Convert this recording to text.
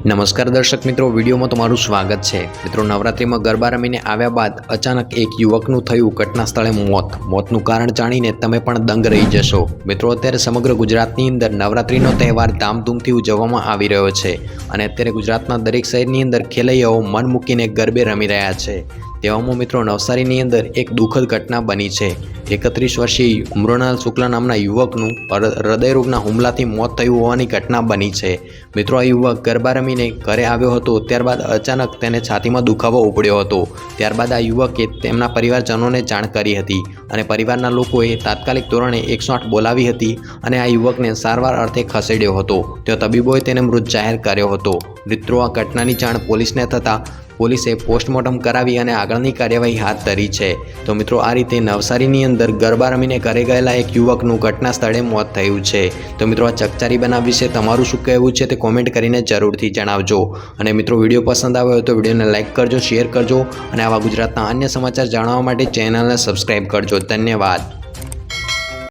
નમસ્કાર દર્શક મિત્રો, વિડીયોમાં તમારું સ્વાગત છે। મિત્રો, નવરાત્રિમાં ગરબા રમીને આવ્યા બાદ અચાનક એક યુવકનું થયું ઘટના સ્થળે મોતનું કારણ જાણીને તમે પણ દંગ રહી જશો। મિત્રો, અત્યારે સમગ્ર ગુજરાતની અંદર નવરાત્રિનો તહેવાર ધામધૂમથી ઉજવવામાં આવી રહ્યો છે અને અત્યારે ગુજરાતના દરેક શહેરની અંદર ખેલૈયાઓ મન મૂકીને ગરબે રમી રહ્યા છે। તેવામાં મિત્રો નવસારીની અંદર એક દુઃખદ ઘટના બની છે। 31 વર્ષીય મૃણાલ શુક્લા નામના યુવકનું હૃદયરોગના હુમલાથી મોત થયું હોવાની ઘટના બની છે। મિત્રો, આ યુવક ગરબા રમીને ઘરે આવ્યો હતો, ત્યારબાદ અચાનક તેને છાતીમાં દુખાવો ઉપડ્યો હતો। ત્યારબાદ આ યુવકે તેમના પરિવારજનોને જાણ કરી હતી અને પરિવારના લોકોએ તાત્કાલિક ધોરણે 108 બોલાવી હતી અને આ યુવકને સારવાર અર્થે ખસેડ્યો હતો। તો તબીબોએ તેને મૃત જાહેર કર્યો હતો। મિત્રો, આ ઘટનાની જાણ પોલીસને થતાં પોલીસે પોસ્ટમોર્ટમ કરાવી અને આગળની કાર્યવાહી હાથ ધરી છે। તો મિત્રો, આ રીતે નવસારીની અંદર ગરબા રમીને ઘરે ગયેલા એક યુવકનું ઘટના સ્થળે મોત થયું છે। તો મિત્રો, આ ચકચારી બનાવ વિશે તમારું શું કહેવું છે તે કોમેન્ટ કરીને જરૂરથી જણાવજો। અને મિત્રો, વિડીયો પસંદ આવ્યો હોય તો વિડીયોને લાઇક કરજો, શેર કરજો અને આવા ગુજરાતના અન્ય સમાચાર જાણવા માટે ચેનલને સબસ્ક્રાઈબ કરજો। ધન્યવાદ।